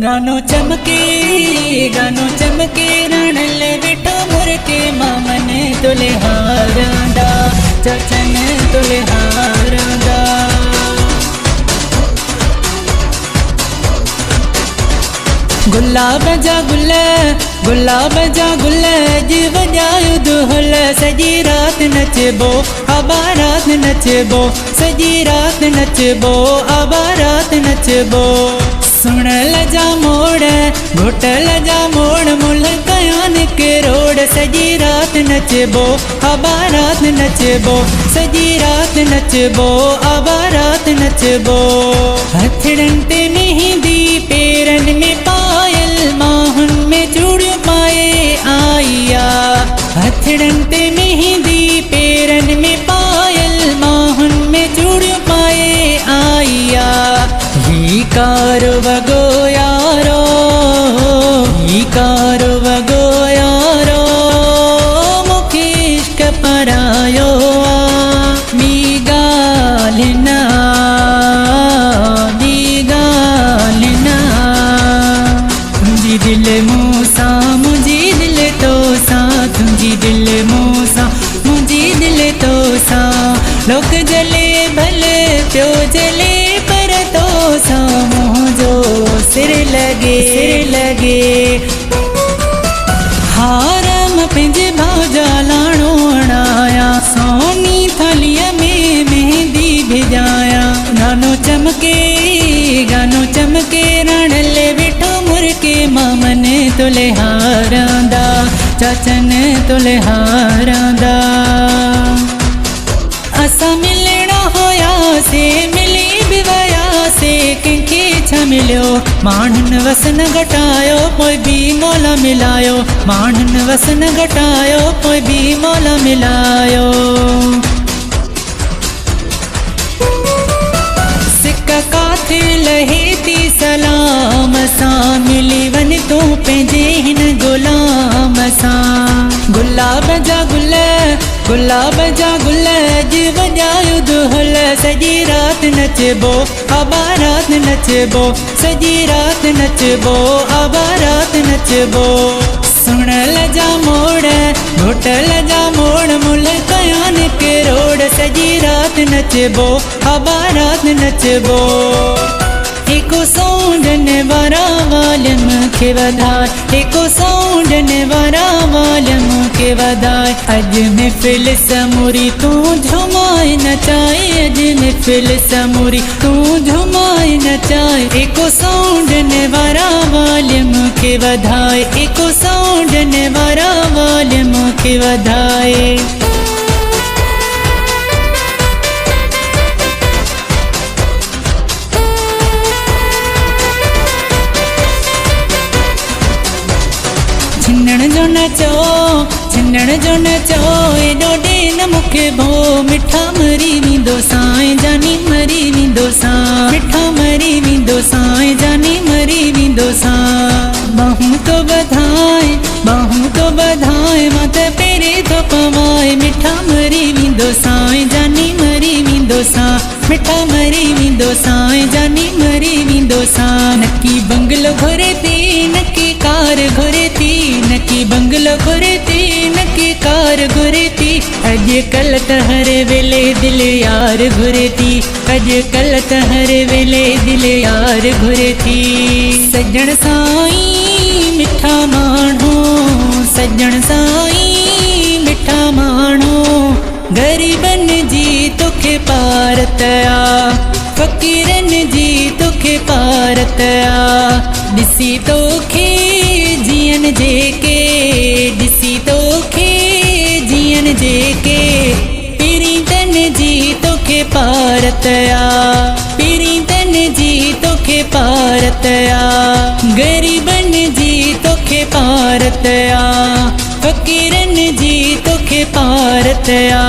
गानो चमके रणल बिठो मुरके मामन तुले हारंदा चचन तुले हारंदा गुलाब जा गुल जीव जायु दुहल सजी रात नचबो आबा रात नचबो सजी रात नचबो आबा रात नचबो सुन लजा मोड़ घुटल जा मोड़ मुल कयान के रोड सजी रात नचबो आबा रात नचबो सजी रात नचबो आबा रात नचबो हथड़न ते मेहंदी पेरन में पायल माहुन में चूड़ियों पाए आइया हथड़न ते मेहंदी पेरन में पायल माहुन में चूड़ियों पाए आइया ही कारो वगो यारो ही कारो वगो यारो मुखे इश्क परायो मी गालिना तुझी दिल मूसा मुझी दिल तो सा तुझी दिल मूसा मुझी दिल तो सा लोक जले भले प्यो जले पर तो सा मुझो सिर लगे हारम पिंज भाजा लाणो अणाया सोनी थालिया में मेहंदी भिजाया गानो चमके रणल बिठो मुरके मामन तुले हारंदा चचन तुले हारंदा असा मिलना होया से मिली बिवया से किंखे छ मिलियो माणन वसन घटायो कोई भी मौला मिलायो माणन वसन घटायो कोई भी मौला मिलायो सिक्का काथे लहे ती सलाम सा मिली वन तू पंहिंजे हिन गुलाम सा गुलाब जा गुल जीव जायु दुहल सजी रात नचबो आबा रात नचबो सजी रात नचबो आबा रात नचबो सुन लजा मोड़ घुटल जा मोड़ मुल कयान के रोड सजी रात नचबो आबा रात नचबो एको सौंडन वारा वालम के वधाय एको सौंडन वारा वालम के वधाय अज महफिल समूरी तू झुमाए नचाए अज महफिल समूरी तू झुमाए नचाए एको सौंडन वारा वालम के वधाय एको सौंडन वारा वालम के वधाय छिनण जो नचो एडो डेन मुखे भो मिठा मरी विंदो साए जानी मरी विंदो सा मिठा मरी विंदो साए जानी मरी विंदो सा बाहूं तो बधाए मत पेरे तो पवाए मिठा मरी विंदो साए जानी मरी विंदो सा मिठा मरी विंदो साए जानी मरी विंदो सा नकी बंगलो घुरे ती नकी कार घुरे ती नकी बंगलो घुरे ती नकी कार घुरे ती अॼुकल त हर वेले दिल यार घुरे थी अॼुकल त हर वेले दिल यार घुरे थी सजण साईं मिठा माण्हू सजण साईं मिठा माण्हू गरीबन जी तोखे पारत आ फ़कीरन जी तोखे पारत आ ॾिसी तोखे जियन जेके ॾिसी तोखे जियन जेके पीरीतन जी तोखे पारत आ पीरीतन जी तोखे पारत आ गरीबन जी तोखे पारत आ फ़कीरन जी तोखे पारत आ।